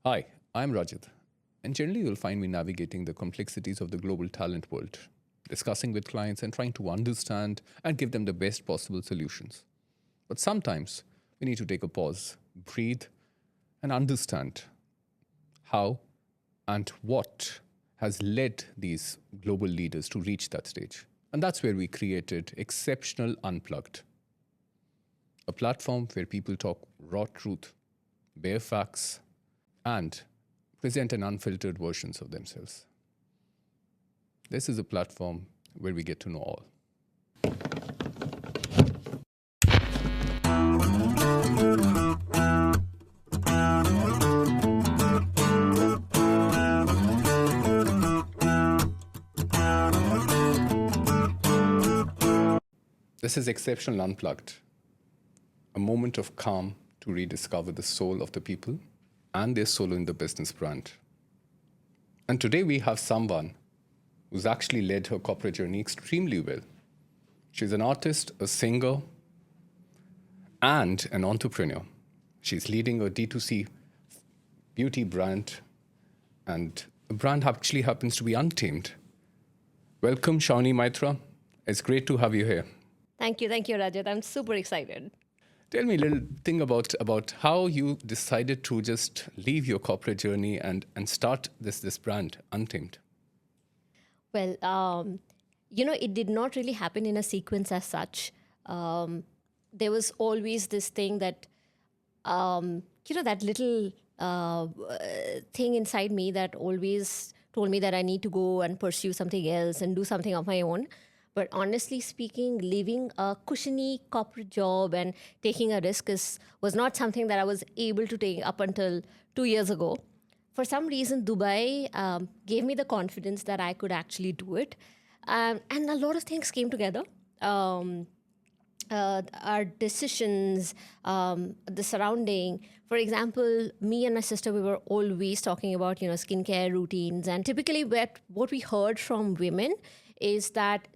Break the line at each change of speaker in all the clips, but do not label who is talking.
Hi, I'm Rajat, and generally you'll find me navigating the complexities of the global talent world, discussing with clients and trying to understand and give them the best possible solutions. But sometimes we need to take a pause, breathe, and understand how and what has led these global leaders to reach that stage. And that's where we created Exceptional Unplugged, a platform where people talk raw truth, bare facts, and present an unfiltered versions of themselves. This is a platform where we get to know all. This is Exceptional Unplugged, a moment of calm to rediscover the soul of the people and their soul in the business brand. And today we have someone who's actually led her corporate journey extremely well. She's an artist, a singer, and an entrepreneur. She's leading a D2C beauty brand, and the brand actually happens to be Untamed. Welcome, Shaonie Maitra. It's great to have you here.
Thank you, Rajat. I'm super excited.
Tell me a little thing about how you decided to just leave your corporate journey and start this brand, Untamed.
Well, it did not really happen in a sequence as such. There was always this thing that, that little thing inside me that always told me that I need to go and pursue something else and do something of my own. But honestly speaking, leaving a cushiony corporate job and taking a risk was not something that I was able to take up until 2 years ago. For some reason, Dubai gave me the confidence that I could actually do it. And a lot of things came together. Our decisions, the surrounding. For example, me and my sister, we were always talking about, skincare routines. And typically what we heard from women is that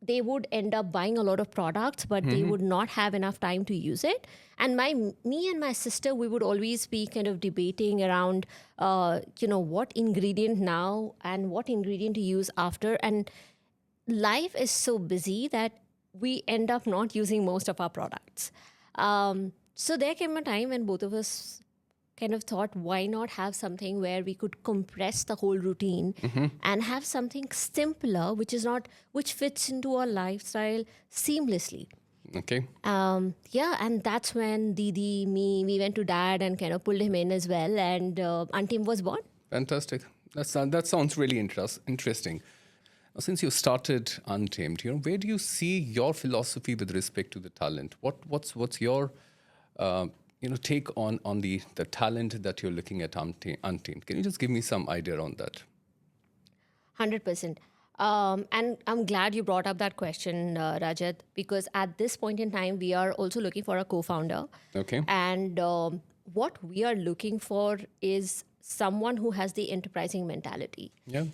they would end up buying a lot of products, but they would not have enough time to use it. And me and my sister, we would always be kind of debating around, what ingredient now and what ingredient to use after. And life is so busy that we end up not using most of our products. So there came a time when both of us kind of thought, why not have something where we could compress the whole routine and have something simpler, which fits into our lifestyle seamlessly.
Okay.
And that's when Didi, we went to Dad and kind of pulled him in as well, and Untamed was born.
Fantastic. That sounds really interesting. Now, since you started Untamed, where do you see your philosophy with respect to the talent? What's your take on the talent that you're looking at Untamed? Can you just give me some idea on that?
100%. And I'm glad you brought up that question, Rajat, because at this point in time, we are also looking for a co-founder.
Okay.
And what we are looking for is someone who has the enterprising mentality.
Yeah.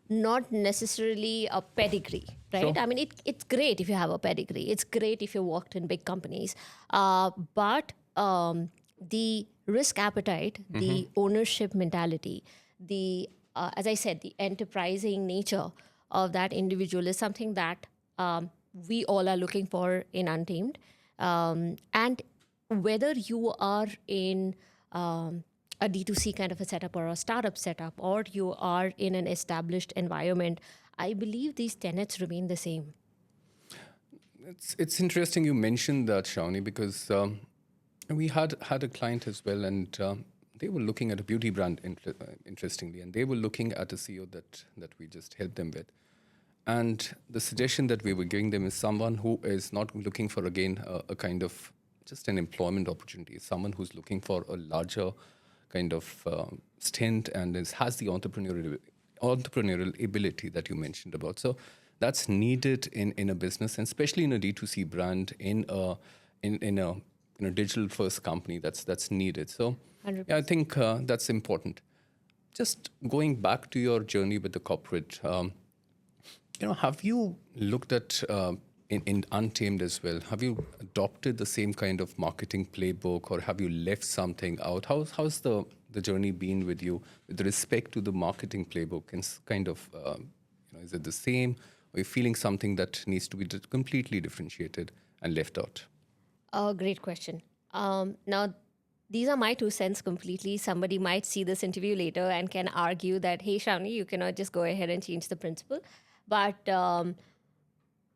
Not necessarily a pedigree, right?
Sure.
I mean, it's great if you have a pedigree. It's great if you worked in big companies. But the risk appetite, the ownership mentality, as I said, the enterprising nature of that individual is something that we all are looking for in Untamed. And whether you are in a D2C kind of a setup or a startup setup, or you are in an established environment, I believe these tenets remain the same.
It's interesting you mentioned that, Shaonie, because we had a client as well, and they were looking at a beauty brand, interestingly, and they were looking at a CEO that we just helped them with. And the suggestion that we were giving them is someone who is not looking for, again, a kind of just an employment opportunity, someone who's looking for a larger kind of stint and has the entrepreneurial ability that you mentioned about. So that's needed in a business, and especially in a D2C brand, in a digital first company. That's needed. So yeah, I think that's important. Just going back to your journey with the corporate, have you looked at in Untamed as well, have you adopted the same kind of marketing playbook, or have you left something out? How's the journey been with you with respect to the marketing playbook? And kind of, is it the same? Or are you feeling something that needs to be completely differentiated and left out?
Great question. Now, these are my 2 cents completely. Somebody might see this interview later and can argue that, hey, Shaonie, you cannot just go ahead and change the principle. But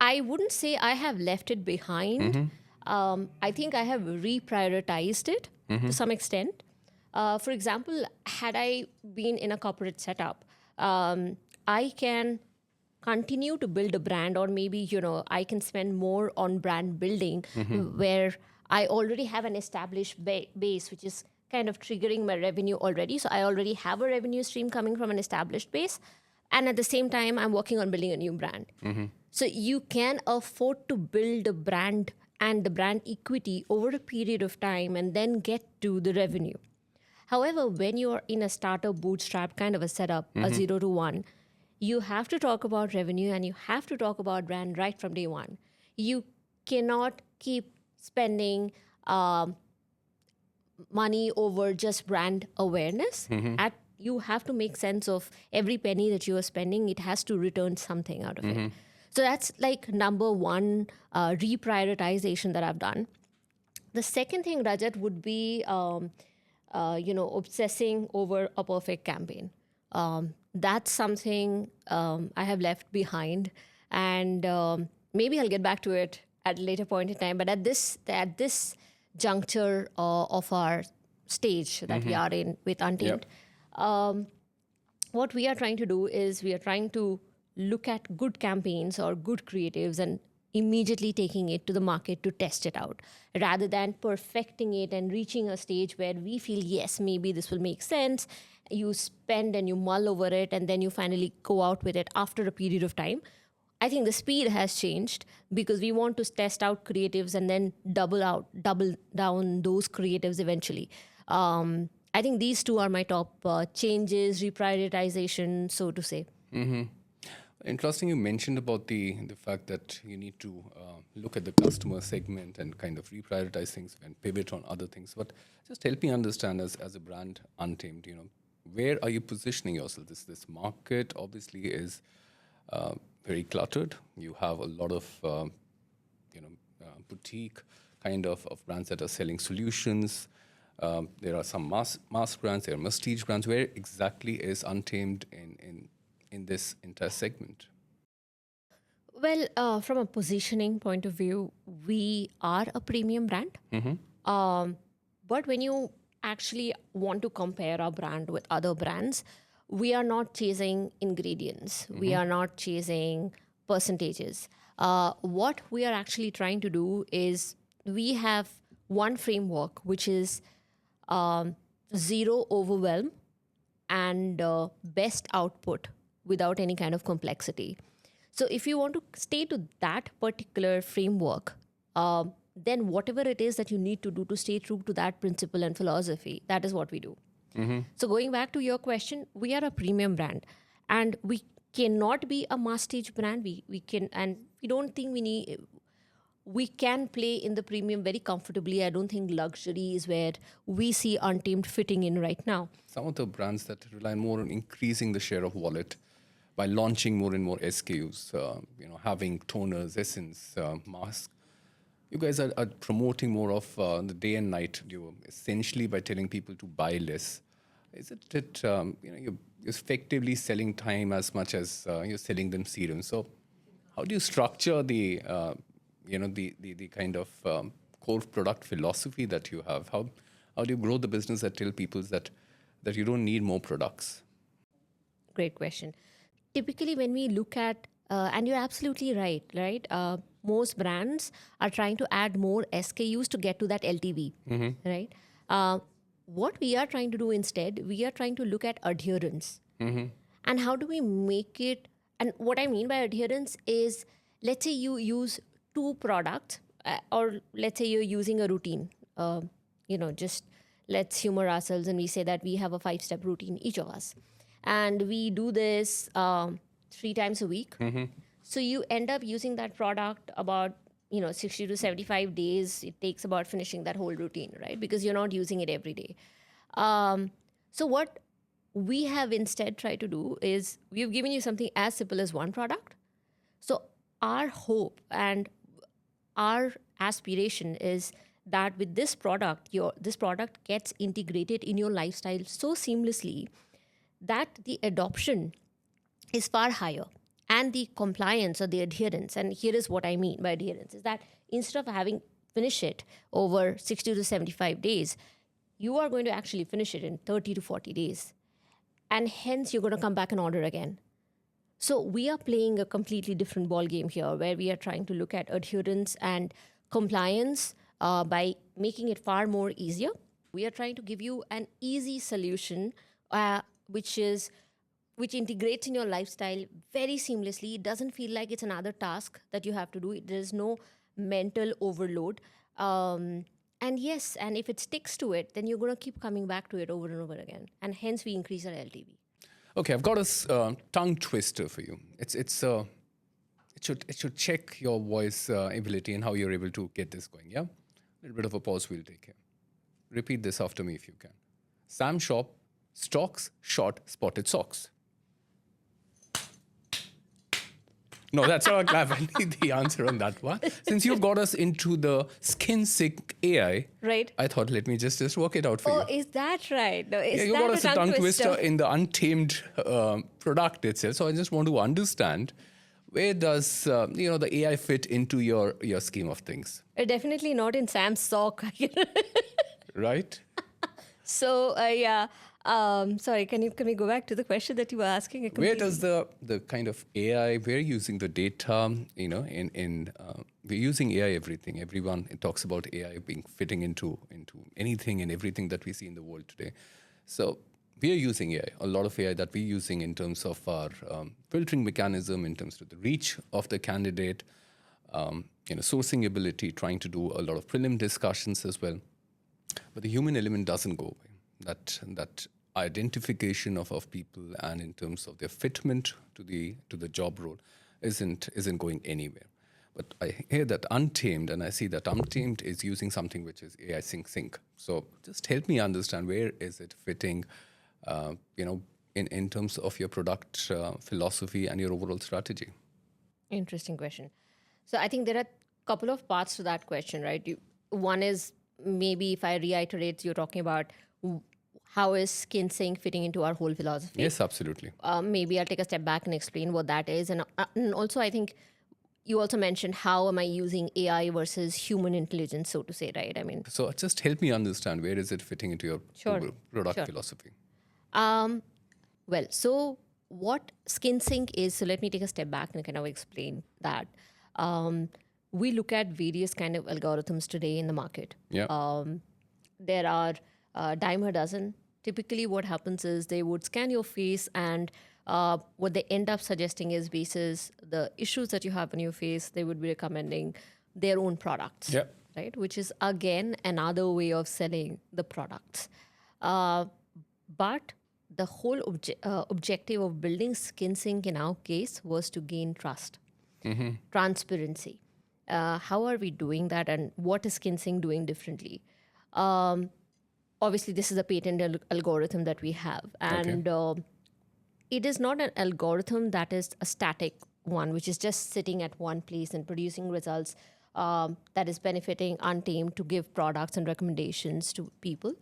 I wouldn't say I have left it behind. I think I have reprioritized it to some extent. For example, had I been in a corporate setup, I can continue to build a brand, or maybe, I can spend more on brand building where I already have an established base, which is kind of triggering my revenue already. So I already have a revenue stream coming from an established base. And at the same time, I'm working on building a new brand. So you can afford to build a brand and the brand equity over a period of time and then get to the revenue. However, when you're in a startup bootstrap kind of a setup, a 0 to 1, you have to talk about revenue and you have to talk about brand right from day one. You cannot keep spending money over just brand awareness. You have to make sense of every penny that you are spending. It has to return something out of it. So that's like number one reprioritization that I've done. The second thing, Rajat, would be obsessing over a perfect campaign. That's something I have left behind, and maybe I'll get back to it at a later point in time. But at this juncture of our stage that we are in with Untamed, what we are trying to do is we are trying to look at good campaigns or good creatives and immediately taking it to the market to test it out, rather than perfecting it and reaching a stage where we feel, yes, maybe this will make sense. You spend and you mull over it, and then you finally go out with it after a period of time. I think the speed has changed because we want to test out creatives and then double down those creatives eventually. I think these two are my top changes, reprioritization, so to say.
Interesting, you mentioned about the fact that you need to look at the customer segment and kind of reprioritize things and pivot on other things. But just help me understand, as a brand Untamed, where are you positioning yourself? This market obviously is very cluttered. You have a lot of boutique kind of brands that are selling solutions. There are some mass brands, there are prestige brands. Where exactly is Untamed in this entire segment?
Well, from a positioning point of view, we are a premium brand. But when you actually want to compare our brand with other brands, we are not chasing ingredients. We are not chasing percentages. What we are actually trying to do is we have one framework, which is Zero-Overwhelm and best output without any kind of complexity. So if you want to stay to that particular framework, then whatever it is that you need to do to stay true to that principle and philosophy, that is what we do. So going back to your question, we are a premium brand, and we cannot be a mass stage brand. We don't think we can play in the premium very comfortably. I don't think luxury is where we see Untamed fitting in right now.
Some of the brands that rely more on increasing the share of wallet by launching more and more SKUs, having toners, essence, masks. You guys are promoting more of the day and night duo, essentially by telling people to buy less. Is it that you're effectively selling time as much as you're selling them serum? So, how do you structure the kind of core product philosophy that you have? How do you grow the business that tell people that you don't need more products?
Great question. Typically, when we look at, and you're absolutely right? Most brands are trying to add more SKUs to get to that LTV, right? What we are trying to do instead, we are trying to look at adherence. And how do we make it, and what I mean by adherence is, let's say you use 2 products, or let's say you're using a routine. Just let's humor ourselves and we say that we have a 5-step routine, each of us. And we do this 3 times a week. So you end up using that product about 60 to 75 days. It takes about finishing that whole routine, right? Because you're not using it every day. So what we have instead tried to do is we've given you something as simple as one product. So our hope and our aspiration is that with this product, this product gets integrated in your lifestyle so seamlessly that the adoption is far higher, and the compliance or the adherence. And here is what I mean by adherence: is that instead of having finish it over 60 to 75 days, you are going to actually finish it in 30 to 40 days, and hence you're going to come back and order again. So we are playing a completely different ball game here, where we are trying to look at adherence and compliance by making it far more easier. We are trying to give you an easy solution, which integrates in your lifestyle very seamlessly. It doesn't feel like it's another task that you have to do. There's no mental overload. And yes, and if it sticks to it, then you're going to keep coming back to it over and over again. And hence we increase our LTV.
Okay, I've got a tongue twister for you. It should check your voice ability and how you're able to get this going. Yeah, a little bit of a pause we'll take here. Repeat this after me if you can. Sam Shop stocks short spotted socks. No, that's not a clap. I need the answer on that one. Since you've got us into the skin sync AI,
right?
I thought let me just work it out for you.
Oh, is that right? No, is
You
that
got us a tongue twister in the Untamed product itself. So I just want to understand, where does the AI fit into your scheme of things?
Definitely not in Sam's sock.
Right?
So yeah. Sorry, can we go back to the question that you were asking?
Where does the kind of AI, we're using the data, we're using AI everything. Everyone talks about AI being fitting into anything and everything that we see in the world today. So we are using AI, a lot of AI that we're using in terms of our filtering mechanism, in terms of the reach of the candidate, sourcing ability, trying to do a lot of prelim discussions as well. But the human element doesn't go away. That identification of people, and in terms of their fitment to the job role isn't going anywhere. But I hear that Untamed, and I see that Untamed is using something which is AI sync. So just help me understand, where is it fitting, in terms of your product philosophy and your overall strategy?
Interesting question. So I think there are a couple of parts to that question, right? One is, maybe if I reiterate, you're talking about how is skin sync fitting into our whole philosophy?
Yes, absolutely.
Maybe I'll take a step back and explain what that is. And also, I think you also mentioned, how am I using AI versus human intelligence, so to say, right? I mean,
so just help me understand, where is it fitting into your product philosophy?
Well, so what skin sync is, so let me take a step back and kind of explain that. We look at various kind of algorithms today in the market.
Yeah.
There are dime a dozen. Typically what happens is they would scan your face, and what they end up suggesting is, basis the issues that you have on your face, they would be recommending their own products, right? Which is, again, another way of selling the products. But the whole objective of building skin sync in our case was to gain trust, transparency. How are we doing that, and what is skin sync doing differently? Obviously, this is a patented algorithm that we have. And it is not an algorithm that is a static one, which is just sitting at one place and producing results that is benefiting Untamed to give products and recommendations to people.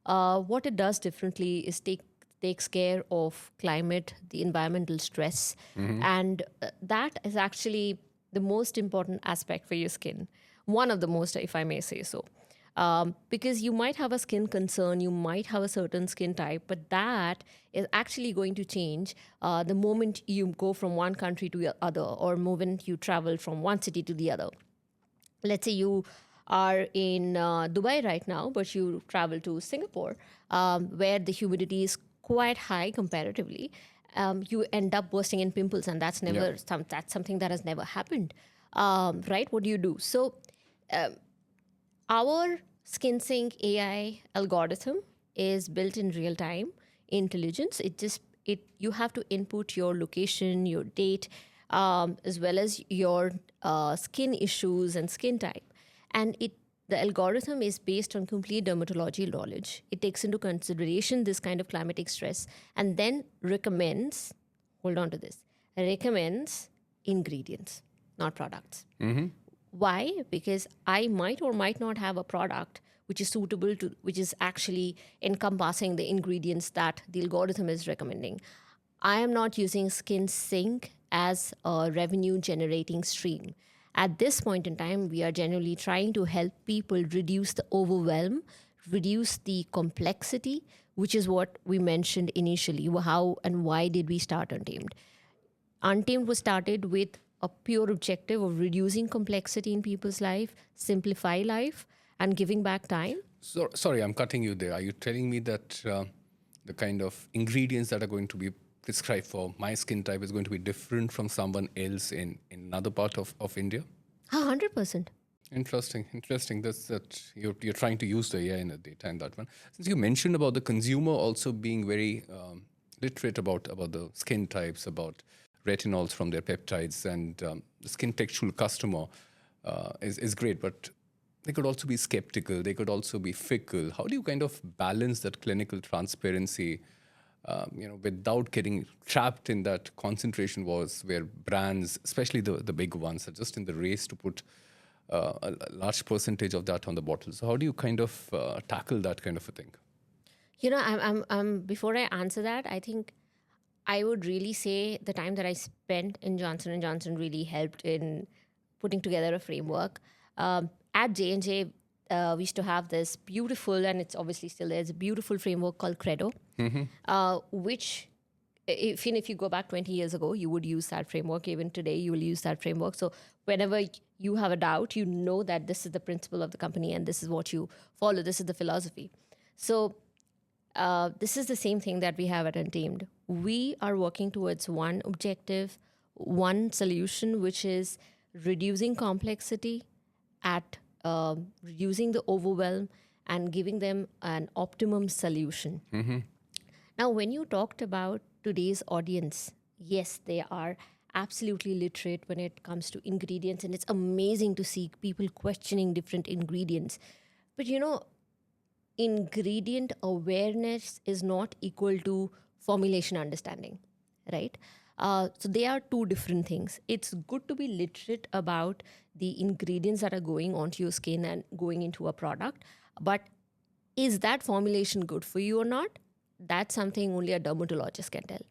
What it does differently is takes care of climate, the environmental stress. And that is actually the most important aspect for your skin. One of the most, if I may say so. Because you might have a skin concern, you might have a certain skin type, but that is actually going to change the moment you go from one country to the other, or moment you travel from one city to the other. Let's say you are in Dubai right now, but you travel to Singapore, where the humidity is quite high comparatively. You end up bursting in pimples, and that's something that has never happened, right? What do you do? So our skin sync AI algorithm is built in real time intelligence. You have to input your location, your date, as well as your skin issues and skin type. And the algorithm is based on complete dermatology knowledge. It takes into consideration this kind of climatic stress and then recommends, hold on to this, recommends ingredients, not products. Why? Because I might or might not have a product which is suitable to, which is actually encompassing the ingredients that the algorithm is recommending. I am not using Skin Sync as a revenue generating stream. At this point in time, we are generally trying to help people reduce the overwhelm, reduce the complexity, which is what we mentioned initially. How and why did we start Untamed? Untamed was started with a pure objective of reducing complexity in people's life, simplify life, and giving back time.
Sorry, I'm cutting you there. Are you telling me that the kind of ingredients that are going to be prescribed for my skin type is going to be different from someone else in another part of India?
100%.
Interesting. That's that you're trying to use the AI in the data in that one. Since you mentioned about the consumer also being very literate about the skin types, about retinols from their peptides, and the skin textual customer is great, but they could also be skeptical. They could also be fickle. How do you kind of balance that clinical transparency, without getting trapped in that concentration wars where brands, especially the big ones, are just in the race to put a large percentage of that on the bottle? So how do you kind of tackle that kind of a thing?
I'm before I answer that, I think I would really say the time that I spent in Johnson & Johnson really helped in putting together a framework. At J&J, we used to have this beautiful, and it's obviously still there, it's a beautiful framework called Credo, which if you go back 20 years ago, you would use that framework. Even today, you will use that framework. So whenever you have a doubt, you know that this is the principle of the company and this is what you follow. This is the philosophy. So this is the same thing that we have at Untamed. We are working towards one objective, one solution, which is reducing complexity at reducing the overwhelm and giving them an optimum solution. Now, when you talked about today's audience, yes, they are absolutely literate when it comes to ingredients, and it's amazing to see people questioning different ingredients. But ingredient awareness is not equal to formulation understanding, right? So they are two different things. It's good to be literate about the ingredients that are going onto your skin and going into a product, but is that formulation good for you or not? That's something only a dermatologist can tell,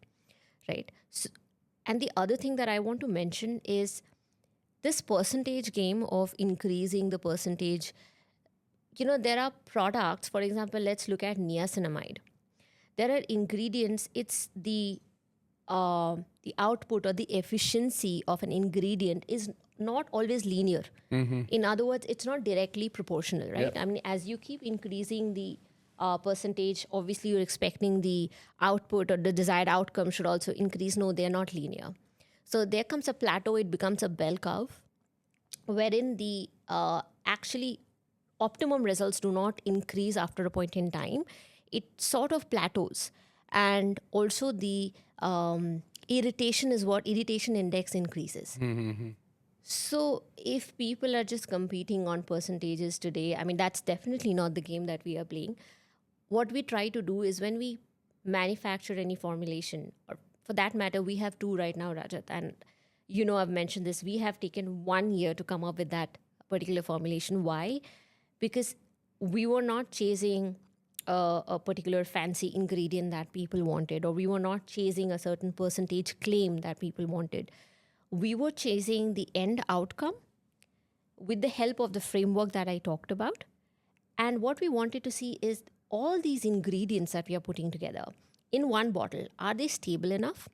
right? So, and the other thing that I want to mention is this percentage game of increasing the percentage. There are products, for example, let's look at niacinamide. There are ingredients, it's the output or the efficiency of an ingredient is not always linear. In other words, it's not directly proportional, right? I mean, as you keep increasing the percentage, obviously you're expecting the output or the desired outcome should also increase. No, they're not linear. So there comes a plateau, it becomes a bell curve, wherein the actually optimum results do not increase after a point in time. It sort of plateaus. And also the irritation index increases. So if people are just competing on percentages today, I mean, that's definitely not the game that we are playing. What we try to do is when we manufacture any formulation, or for that matter, we have two right now, Rajat, and I've mentioned this, we have taken 1 year to come up with that particular formulation. Why? Because we were not chasing a particular fancy ingredient that people wanted, or we were not chasing a certain percentage claim that people wanted. We were chasing the end outcome with the help of the framework that I talked about. And what we wanted to see is all these ingredients that we are putting together in one bottle, are they stable enough?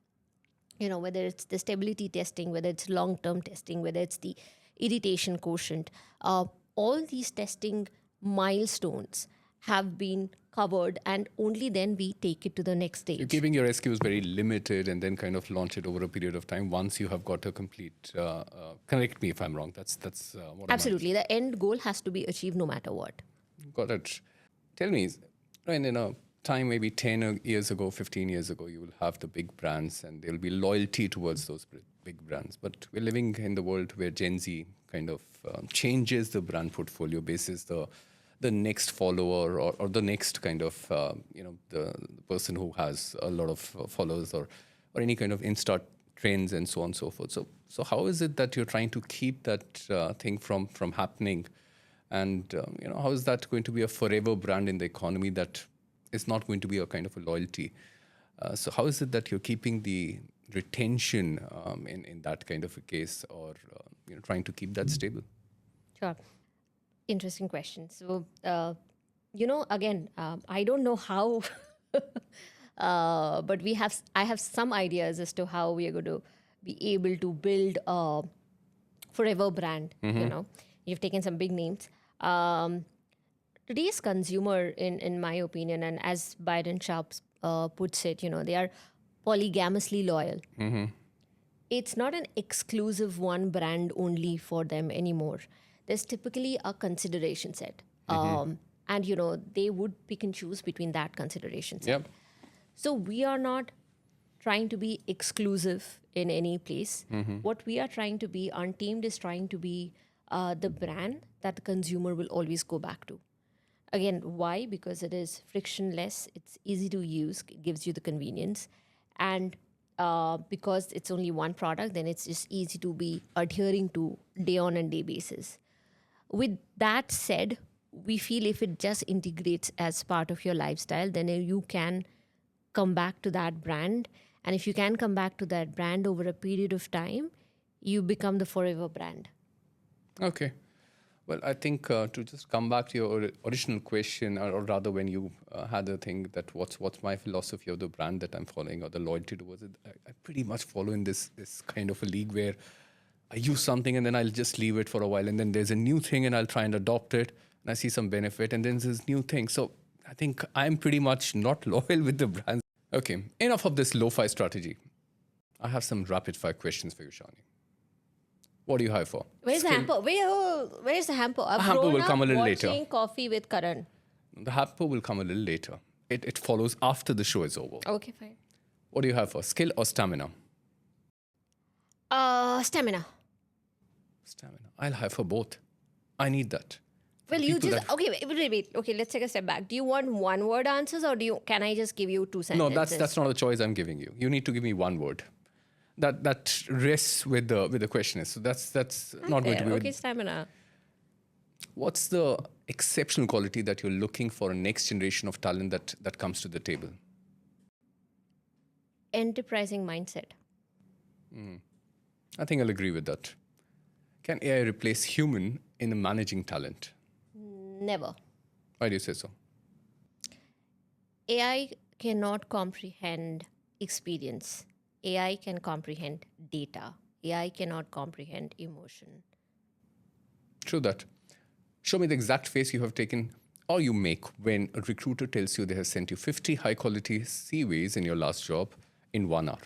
Whether it's the stability testing, whether it's long-term testing, whether it's the irritation quotient, all these testing milestones have been covered, and only then we take it to the next stage.
You're keeping your SKUs very limited and then kind of launch it over a period of time once you have got a complete, correct me if I'm wrong, that's what
Absolutely. The end goal has to be achieved no matter what.
Got it. Tell me, in a time, maybe 10 years ago, 15 years ago, you will have the big brands and there'll be loyalty towards those big brands. But we're living in the world where Gen Z kind of changes the brand portfolio basis the next follower or the next kind of, the person who has a lot of followers or any kind of Insta trends and so on and so forth. So how is it that you're trying to keep that thing from happening? And how is that going to be a forever brand in the economy that is not going to be a kind of a loyalty? So how is it that you're keeping the retention in that kind of a case, or trying to keep that stable?
Sure. Interesting question. So, again, I don't know how, but I have some ideas as to how we are going to be able to build a forever brand. You've taken some big names. Today's consumer, in my opinion, and as Byron Sharp puts it, they are polygamously loyal. It's not an exclusive one brand only for them anymore. There's typically a consideration set. And, they would pick and choose between that consideration set.
Yep.
So we are not trying to be exclusive in any place. What we are trying to be, Untamed is trying to be the brand that the consumer will always go back to. Again, why? Because it is frictionless, it's easy to use, it gives you the convenience. And because it's only one product, then it's just easy to be adhering to day on and day basis. With that said, we feel if it just integrates as part of your lifestyle, then you can come back to that brand. And if you can come back to that brand over a period of time, you become the forever brand.
Okay. Well, I think to just come back to your original question, or rather when you had the thing that what's my philosophy of the brand that I'm following or the loyalty towards it, I pretty much follow in this kind of a league where I use something and then I'll just leave it for a while, and then there's a new thing and I'll try and adopt it and I see some benefit, and then there's this new thing. So I think I'm pretty much not loyal with the brands. Okay, enough of this lo-fi strategy. I have some rapid fire questions for you, Shaonie. What do you hire for?
Where's the hamper? Where's the hamper? I've
hamper
grown
will come a little
watching
later.
Coffee with Karan.
The hamper will come a little later. It follows after the show is over.
Okay, fine.
What do you have for? Skill or stamina?
Stamina.
Stamina. I'll have for both. I need that.
Well, you just okay. Wait. Okay, let's take a step back. Do you want one-word answers, or can I just give you two sentences?
No, that's not a choice I'm giving you. You need to give me one word. That rests with the question is. So that's not going to be.
Okay, stamina.
What's the exceptional quality that you're looking for a next generation of talent that comes to the table?
Enterprising mindset.
I think I'll agree with that. Can AI replace human in managing talent?
Never.
Why do you say so?
AI cannot comprehend experience. AI can comprehend data. AI cannot comprehend emotion.
True that. Show me the exact face you have taken or you make when a recruiter tells you they have sent you 50 high-quality CVs in your last job in 1 hour.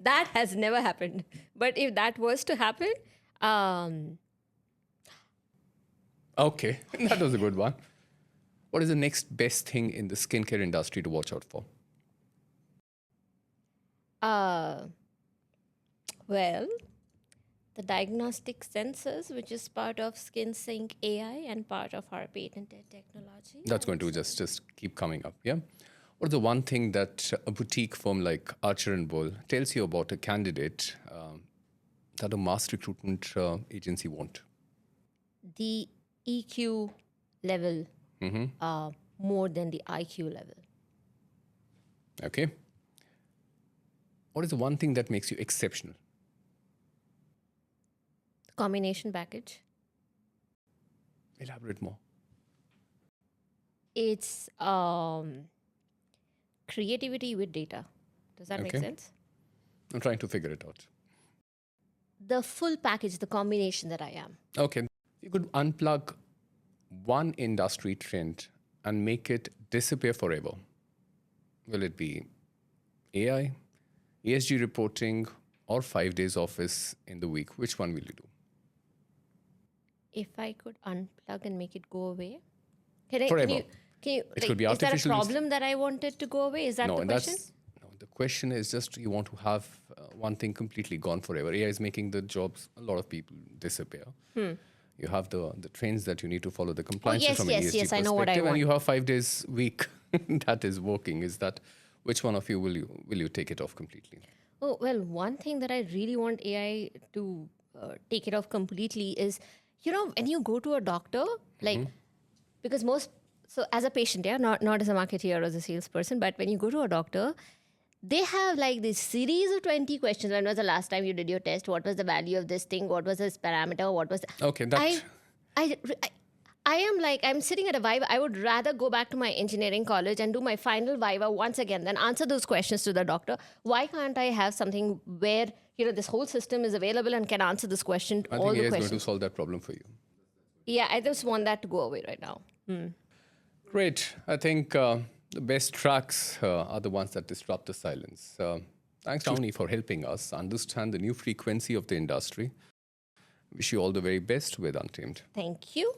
That has never happened. But if that was to happen,
Okay, that was a good one. What is the next best thing in the skincare industry to watch out for?
well, the diagnostic sensors, which is part of SkinSync AI and part of our patented technology.
That's going to just keep coming up, yeah? What is the one thing that a boutique firm like Archer and Bull tells you about a candidate that a mass recruitment agency won't?
The EQ level more than the IQ level.
Okay. What is the one thing that makes you exceptional?
The combination package.
Elaborate more.
It's creativity with data. Does that make sense?
I'm trying to figure it out.
The full package, the combination that I am.
Okay. You could unplug one industry trend and make it disappear forever. Will it be AI, ESG reporting, or 5 days office in the week? Which one will you do?
If I could unplug and make it go away, can
Forever.
Can you
It could be
is there a
artificial
problem that I wanted to go away? Is that
No,
the
and
question?
no. The question is just you want to have one thing completely gone forever. AI is making the jobs a lot of people disappear. You have the trends that you need to follow, the compliance
yes,
from an
yes,
ESG
yes, I know what I
perspective, and
want.
you have 5 days week that is working. Is that which one of you will you take it off completely?
Oh, well, one thing that I really want AI to take it off completely is, when you go to a doctor, like, because so as a patient, yeah, not as a marketeer or as a salesperson, but when you go to a doctor, they have like this series of 20 questions. When was the last time you did your test? What was the value of this thing? What was this parameter? What was
Okay,
I, I, I am like, I'm sitting at a Viva. I would rather go back to my engineering college and do my final Viva once again than answer those questions to the doctor. Why can't I have something where, this whole system is available and can answer this question,
I
all
think
the
AI is going to
questions?
solve that problem for you.
Yeah, I just want that to go away right now.
Great. I think the best tracks are the ones that disrupt the silence. Thanks, Shaonie, for helping us understand the new frequency of the industry. Wish you all the very best with Untamed.
Thank you.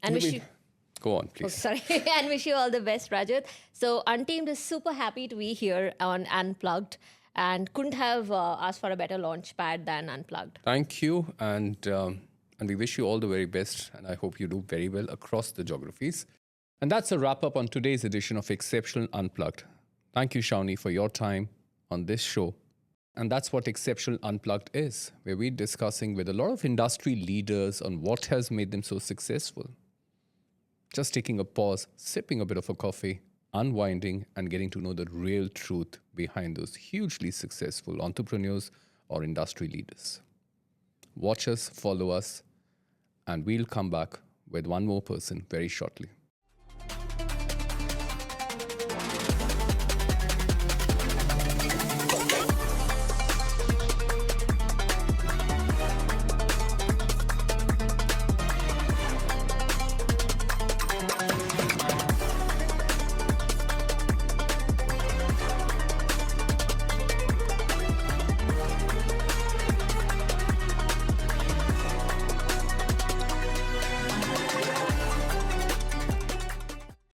And wish you...
Go on,
Oh,
please.
sorry. And wish you all the best, Rajat. So Untamed is super happy to be here on Unplugged and couldn't have asked for a better launch pad than Unplugged.
Thank you, and we wish you all the very best, and I hope you do very well across the geographies. And that's a wrap up on today's edition of Exceptional Unplugged. Thank you, Shaonie, for your time on this show. And that's what Exceptional Unplugged is, where we're discussing with a lot of industry leaders on what has made them so successful. Just taking a pause, sipping a bit of a coffee, unwinding, and getting to know the real truth behind those hugely successful entrepreneurs or industry leaders. Watch us, follow us, and we'll come back with one more person very shortly.